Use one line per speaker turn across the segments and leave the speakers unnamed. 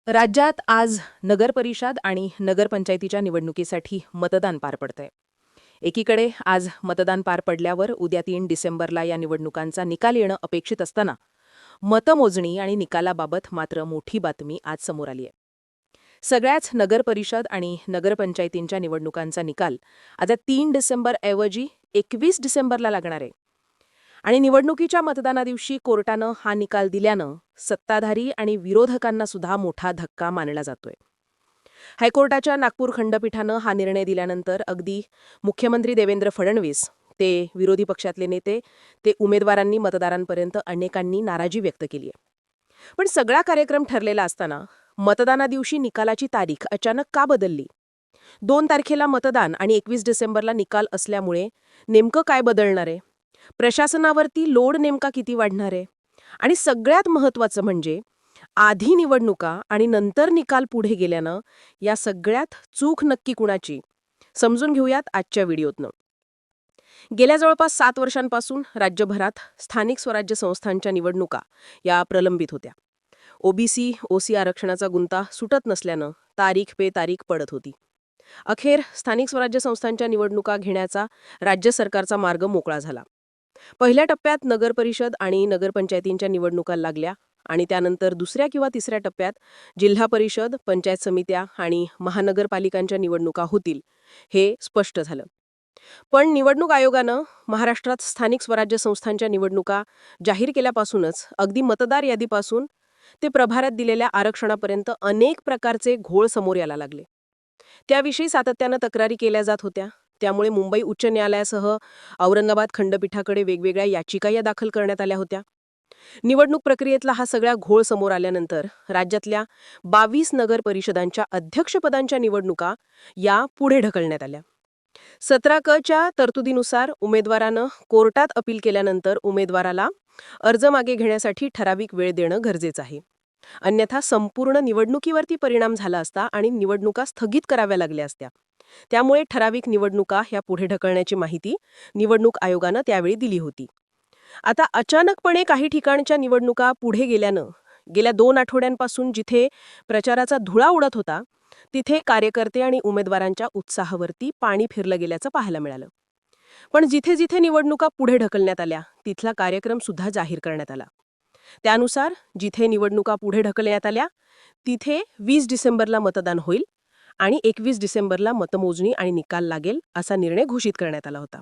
राज्यात आज नगरपरिषद आणि नगरपंचायतीच्या निवडणुकीसाठी मतदान पार पडतंय. एकीकडे आज मतदान पार पडल्यावर उद्या 3 डिसेंबरला या निवडणुकांचा निकाल येणं अपेक्षित असताना मतमोजणी आणि निकालाबाबत मात्र मोठी बातमी आज समोर आली आहे. सगळ्याच नगरपरिषद आणि नगरपंचायतींच्या निवडणुकांचा निकाल आता 3 डिसेंबरऐवजी 21 डिसेंबरला लागणार आहे. आणि निवडणुकीच्या मतदानादिवशी कोर्टानं हा निकाल दिल्यानं सत्ताधारी आणि विरोधकांना सुद्धा मोठा धक्का मानला जातोय. हायकोर्टाच्या नागपूर खंडपीठानं हा निर्णय दिल्यानंतर अगदी मुख्यमंत्री देवेंद्र फडणवीस ते विरोधी पक्षातले नेते ते उमेदवारांनी मतदारांपर्यंत अनेकांनी नाराजी व्यक्त केली आहे. पण सगळा कार्यक्रम ठरलेला असताना मतदानादिवशी निकालाची तारीख अचानक का बदलली? 2 तारखेला मतदान आणि 21 डिसेंबरला निकाल असल्यामुळे नेमकं काय बदलणार आहे? प्रशासनावरती लोड नेमका किती वाढणार आहे? आणि सगळ्यात महत्त्वाचं म्हणजे आधी निवडणुका आणि नंतर निकाल पुढे गेल्यानं या सगळ्यात चूक नक्की कुणाची? समजून घेऊयात आजच्या व्हिडिओतनं. गेल्या जवळपास 7 वर्षांपासून राज्यभरात स्थानिक स्वराज्य संस्थांच्या निवडणुका या प्रलंबित होत्या. ओबीसी ओसी आरक्षणाचा गुंता सुटत नसल्यानं तारीख पे तारीख पडत होती. अखेर स्थानिक स्वराज्य संस्थांच्या निवडणुका घेण्याचा राज्य सरकारचा मार्ग मोकळा झाला. पहिल्या टप्प्यात नगरपरिषद आणि नगरपंचायतींच्या निवडणुका लागल्या आणि त्यानंतर दुसऱ्या किंवा तिसऱ्या टप्प्यात जिल्हा परिषद, पंचायत समित्या आणि महानगरपालिकांच्या निवडणुका होतील हे स्पष्ट झालं. पण निवडणूक आयोगानं महाराष्ट्रात स्थानिक स्वराज्य संस्थांच्या निवडणुका जाहीर केल्यापासूनच अगदी मतदार यादीपासून ते प्रभारात दिलेल्या आरक्षणापर्यंत अनेक प्रकारचे घोळ समोर यायला लागले. त्याविषयी सातत्यानं तक्रारी केल्या जात होत्या. त्यामुळे मुंबई उच्च न्यायालयासह औरंगाबाद खंडपीठाकडे वेगवेगळ्या याचिका या दाखल करण्यात आल्या होत्या. निवडणूक प्रक्रियेतला हा सगळा घोळ समोर आल्यानंतर राज्यातल्या 22 नगर परिषदांच्या अध्यक्षपदांच्या निवडणुका या पुढे ढकलण्यात आल्या. 17क तरतुदीनुसार उमेदवारानं कोर्टात अपील केल्यानंतर उमेदवाराला अर्ज मागे घेण्यासाठी ठराविक वेळ देणं गरजेचं आहे. अन्यथा संपूर्ण निवडणुकीवरती परिणाम झाला असता आणि निवडणुका स्थगित कराव्या लागल्या असत्या. त्यामुळे ठराविक निवडणुका ह्या पुढे ढकलण्याची माहिती निवडणूक आयोगानं त्यावेळी दिली होती. आता अचानकपणे काही ठिकाणच्या निवडणुका पुढे गेल्यानं गेल्या 2 आठवड्यांपासून जिथे प्रचाराचा धुळा उडत होता तिथे कार्यकर्ते आणि उमेदवारांच्या उत्साहावरती पाणी फिरलं गेल्याचं पाहायला मिळालं. पण जिथे जिथे निवडणुका पुढे ढकलण्यात आल्या तिथला कार्यक्रम सुद्धा जाहीर करण्यात आला. त्यानुसार जिथे निवडणुका पुढे ढकलण्यात आल्या तिथे 20 डिसेंबरला मतदान होईल आणि 21 डिसेंबरला मतमोजणी आणि निकाल लागेल असा निर्णय घोषित करण्यात आला होता.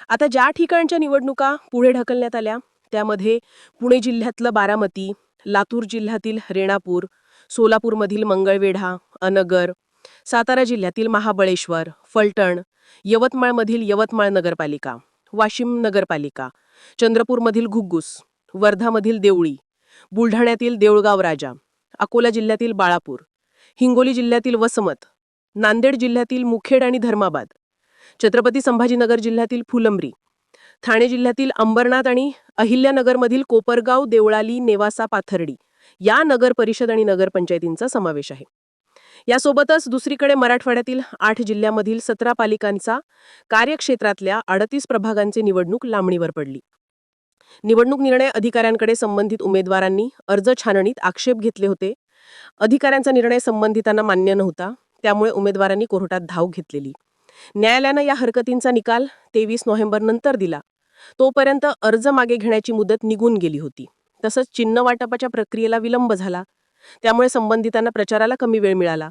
आता ज्या ठिकाणच्या निवडणुका पुढे ढकलण्यात आल्या त्यामध्ये पुणे जिल्ह्यातलं बारामती, लातूर जिल्ह्यातील रेणापूर, सोलापूरमधील मंगळवेढा, अनगर, सातारा जिल्ह्यातील महाबळेश्वर, फलटण, यवतमाळमधील यवतमाळ नगरपालिका, वाशिम नगरपालिका, चंद्रपूरमधील घुग्गुस, वर्धामधील देवळी, बुलढाण्यातील देऊळगाव राजा, अकोला जिल्ह्यातील बाळापूर, हिंगोली जिल्ह्यातील वसमत, नांदेड जिल्ह्यातील मुखेड आणि धर्माबाद, छत्रपती संभाजीनगर जिल्ह्यातील फुलंब्री, ठाणे जिल्ह्यातील अंबरनाथ आणि अहिल्यानगरमधील कोपरगाव, देवळाली, नेवासा, पाथर्डी या नगर परिषद आणि नगरपंचायतींचा समावेश आहे. यासोबतच दुसरीकडे मराठवाड्यातील 8 जिल्ह्यामधील 17 पालिकांचा कार्यक्षेत्रातल्या 38 प्रभागांची निवडणूक लांबणीवर पडली. निवडणूक निर्णय अधिकाऱ्यांकडे संबंधित उमेदवारांनी अर्ज छाननीत आक्षेप घेतले होते. अधिकाऱ्यांचा निर्णय संबंधितांना मान्य नव्हता. त्यामुळे उमेदवारांनी कोर्टात धाव घेतलेली. न्यायालयानं या हरकतींचा निकाल 23 नोव्हेंबरनंतर दिला. तोपर्यंत अर्ज मागे घेण्याची मुदत निघून गेली होती. तसंच चिन्ह वाटपाच्या प्रक्रियेला विलंब झाला. त्यामुळे संबंधितांना प्रचाराला कमी वेळ मिळाला.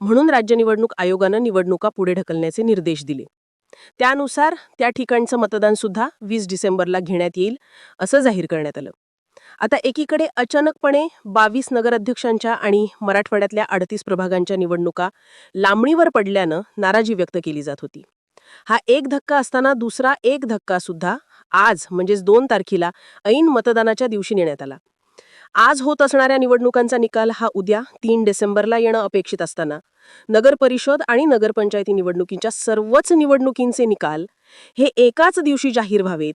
म्हणून राज्य निवडणूक आयोगानं निवडणुका पुढे ढकलण्याचे निर्देश दिले. त्यानुसार त्या ठिकाणचं मतदान सुद्धा 20 डिसेंबरला घेण्यात येईल असं जाहीर करण्यात आलं. आता एकीकडे अचानकपणे 22 नगराध्यक्षांच्या आणि मराठवाड्यातल्या 38 प्रभागांच्या निवडणुका लांबणीवर पडल्यानं नाराजी व्यक्त केली जात होती. हा एक धक्का असताना दुसरा एक धक्का सुद्धा आज म्हणजेच 2 तारखेला ऐन मतदानाच्या दिवशी नेण्यात आला. आज होत असणाऱ्या निवडणुकांचा निकाल हा उद्या 3 डिसेंबरला येणं अपेक्षित असताना नगर परिषद आणि नगरपंचायती निवडणुकींच्या सर्वच निवडणुकींचे निकाल हे एकाच दिवशी जाहीर व्हावेत,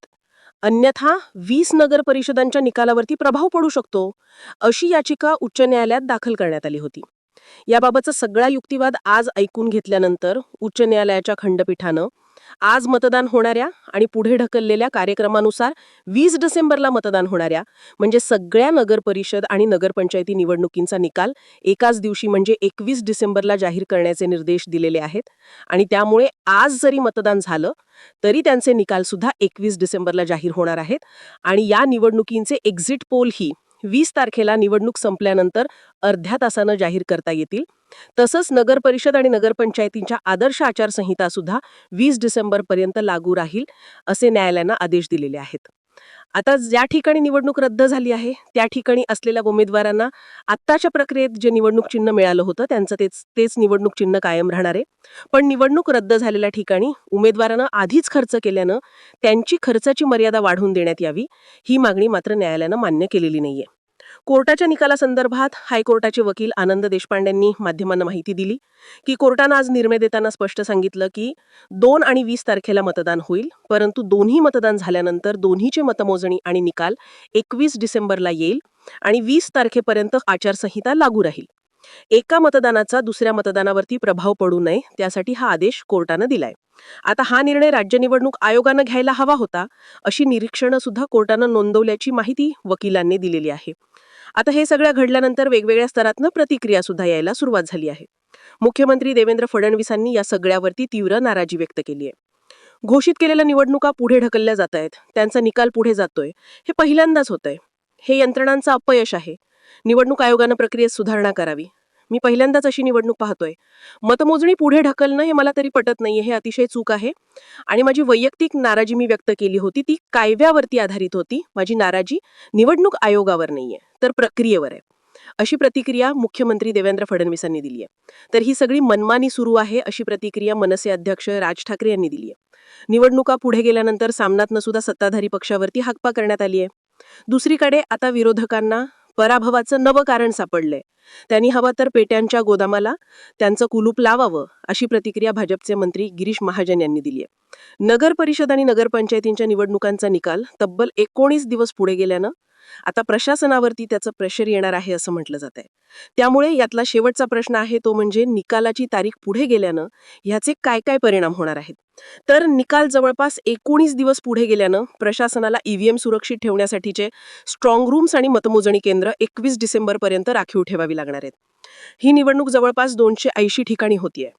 अन्यथा 20 नगर परिषदांच्या निकालावरती प्रभाव पडू शकतो अशी याचिका उच्च न्यायालयात दाखल करण्यात आली होती. याबाबतचा सगळा युक्तिवाद आज ऐकून घेतल्यानंतर उच्च न्यायालयाच्या खंडपीठानं
आज मतदान होणाऱ्या आणि पुढे ढकललेल्या कार्यक्रमानुसार 20 डिसेंबरला मतदान होणाऱ्या म्हणजे सगळ्या नगर परिषद आणि नगरपंचायती निवडणुकींचा निकाल एकाच दिवशी म्हणजे 21 डिसेंबरला जाहीर करण्याचे निर्देश दिलेले आहेत. आणि त्यामुळे आज जरी मतदान झालं तरी त्यांचे निकाल सुद्धा 21 डिसेंबरला जाहीर होणार आहेत. आणि या निवडणुकींचे एक्झिट पोलही 20 तारखेला निवडणूक संपल्यानंतर अर्ध्या तासानं जाहीर करता येतील. तसंच नगर परिषद आणि नगरपंचायतींच्या आदर्श आचारसंहिता सुद्धा 20 डिसेंबरपर्यंत लागू राहील असे न्यायालयानं आदेश दिलेले आहेत. आता ज्या ठिकाणी निवडणूक रद्द झाली आहे त्या ठिकाणी असलेल्या उमेदवारांना आत्ताच्या प्रक्रियेत जे निवडणूक चिन्ह मिळालं होतं त्यांचं तेच निवडणूक चिन्ह कायम राहणार आहे. पण निवडणूक रद्द झालेल्या ठिकाणी उमेदवारांना आधीच खर्च केल्यानं त्यांची खर्चाची मर्यादा वाढवून देण्यात यावी ही मागणी मात्र न्यायालयानं मान्य केलेली नाहीये. कोर्टाच्या निकालासंदर्भात हायकोर्टाचे वकील आनंद देशपांडेंनी माध्यमांना माहिती दिली की कोर्टानं आज निर्णय देताना स्पष्ट सांगितलं की 2 आणि 20 तारखेला मतदान होईल, परंतु दोन्ही मतदान झाल्यानंतर दोन्हीचे मतमोजणी आणि निकाल 21 डिसेंबरला येईल आणि 20 तारखेपर्यंत आचारसंहिता लागू राहील. एका मतदानाचा दुसऱ्या मतदानावरती प्रभाव पडू नये त्यासाठी हा आदेश कोर्टानं दिलाय. आता हा निर्णय राज्य निवडणूक आयोगानं घ्यायला हवा होता अशी निरीक्षणं सुद्धा कोर्टानं नोंदवल्याची माहिती वकिलांनी दिलेली आहे. आता हे सगळं घडल्यानंतर वेगवेगळ्या स्तरातनं प्रतिक्रिया सुद्धा यायला सुरुवात झाली आहे. मुख्यमंत्री देवेंद्र फडणवीसांनी या सगळ्यावरती तीव्र नाराजी व्यक्त केली आहे. घोषित केलेल्या निवडणुका पुढे ढकलल्या जात आहेत, त्यांचा निकाल पुढे जातोय, हे पहिल्यांदाच होतंय. हे यंत्रणांचं अपयश आहे. निवडणूक आयोगानं प्रक्रियेत सुधारणा करावी. मी पहिल्यांदाच अशी निवडणूक पाहतोय. मतमोजणी पुढे ढकलणं हे मला तरी पटत नाहीये, हे अतिशय चूक आहे. आणि माझी वैयक्तिक नाराजी मी व्यक्त केली होती ती कायद्यावरती आधारित होती. माझी नाराजी निवडणूक आयोगावर नाहीये तर प्रक्रियेवर आहे, अशी प्रतिक्रिया मुख्यमंत्री देवेंद्र फडणवीसांनी दिली आहे. तर ही सगळी मनमानी सुरू आहे अशी प्रतिक्रिया मनसे अध्यक्ष राज ठाकरे यांनी दिली आहे. निवडणुका पुढे गेल्यानंतर सामनातनं सुद्धा सत्ताधारी पक्षावरती हाकपा करण्यात आली आहे. दुसरीकडे आता विरोधकांना पराभवाचं नवं कारण सापडलंय. त्यांनी हवा तर पेट्यांच्या गोदामाला त्यांचं कुलूप लावावं अशी प्रतिक्रिया भाजपचे मंत्री गिरीश महाजन यांनी दिली आहे. नगर परिषद आणि नगरपंचायतींच्या निवडणुकांचा निकाल तब्बल 19 दिवस पुढे गेल्यानं आता प्रशासनावरती त्याचं प्रेशर येणार आहे असं म्हटलं जात आहे. त्यामुळे यातला शेवटचा प्रश्न आहे तो म्हणजे निकालाची तारीख पुढे गेल्यानं ह्याचे काय काय परिणाम होणार आहेत. तर निकाल जवळपास 19 दिवस पुढे गेल्यानं प्रशासनाला ईव्हीएम सुरक्षित ठेवण्यासाठीचे स्ट्रॉंग रूम्स आणि मतमोजणी केंद्र 21 डिसेंबरपर्यंत राखीव ठेवावी लागणार आहेत. ही निवडणूक जवळपास 280 ठिकाणी होतीये.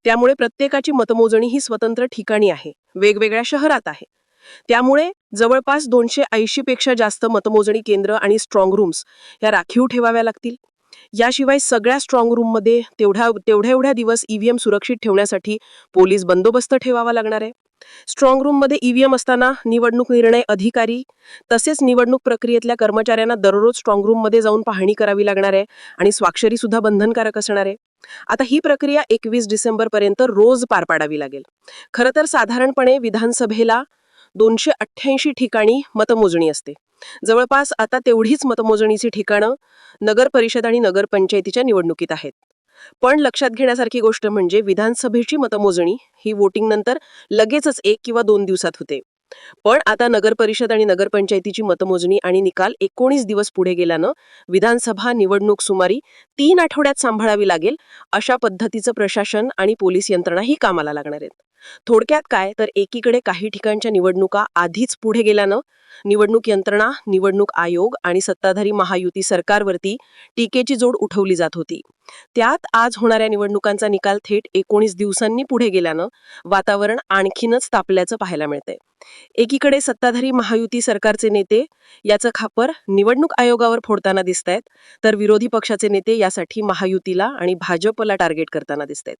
त्यामुळे प्रत्येकाची मतमोजणी ही स्वतंत्र ठिकाणी आहे, वेगवेगळ्या शहरात आहे. त्यामुळे जवळपास 280 पेक्षा जास्त मतमोजणी केंद्र आणि स्ट्रॉंग रूम्स या राखीव ठेवाव्या लागतील. याशिवाय सगळ्या स्ट्रॉंग रूममध्ये तेवढ्या दिवस ईव्हीएम सुरक्षित ठेवण्यासाठी पोलीस बंदोबस्त ठेवावा लागणार आहे. स्ट्रॉंग रूममध्ये ईव्हीएम असताना निवडणूक निर्णय अधिकारी तसेच निवडणूक प्रक्रियेतल्या कर्मचाऱ्यांना दररोज स्ट्रॉंग रूममध्ये जाऊन पाहणी करावी लागणार आहे आणि स्वाक्षरी सुद्धा बंधनकारक असणार आहे. आता ही प्रक्रिया 21 डिसेंबरपर्यंत रोज पार पाडावी लागेल. खरं तर साधारणपणे विधानसभेला 288 ठिकाणी मतमोजणी असते. जवळपास आता तेवढीच मतमोजणीची ठिकाणं नगर परिषद आणि नगरपंचायतीच्या निवडणुकीत आहेत. पण लक्षात घेण्यासारखी गोष्ट म्हणजे विधानसभेची मतमोजणी ही वोटिंग नंतर लगेचच 1 किंवा 2 दिवसात होते. पण आता नगर परिषद आणि नगरपंचायतीची मतमोजणी आणि निकाल 19 दिवस पुढे गेल्यानं विधानसभा निवडणूक सुमारे 3 आठवड्यात सांभाळावी लागेल अशा पद्धतीचं प्रशासन आणि पोलीस यंत्रणा ही कामाला लागणार आहेत. थोडक्यात काय तर एकीकडे काही ठिकाणच्या निवडणुका आधीच पुढे गेल्यानं निवडणूक यंत्रणा, निवडणूक आयोग आणि सत्ताधारी महायुती सरकारवरती टीकेची जोड उठवली जात होती. त्यात आज होणाऱ्या निवडणुकांचा निकाल थेट 19 दिवसांनी पुढे गेल्यानं वातावरण आणखीनच तापल्याचं पाहायला मिळतंय. एकीकडे सत्ताधारी महायुती सरकारचे नेते याचं खापर निवडणूक आयोगावर फोडताना दिसतायत, तर विरोधी पक्षाचे नेते यासाठी महायुतीला आणि भाजपला टार्गेट करताना दिसतायत.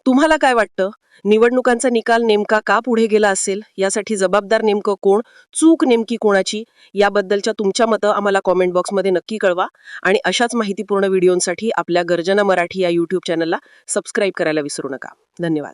तुम्हाला काय वाटतं? निवडणुकांचा निकाल नेमका का पुढे गेला असेल? यासाठी जबाबदार नेमकं कोण? चूक नेमकी कोणाची? याबद्दलच्या तुमच्या मतं आम्हाला कॉमेंट बॉक्समध्ये नक्की कळवा आणि अशाच माहितीपूर्ण व्हिडिओंसाठी आपल्या गर्जना मराठी या YouTube चॅनलला सबस्क्राईब करायला विसरू नका. धन्यवाद.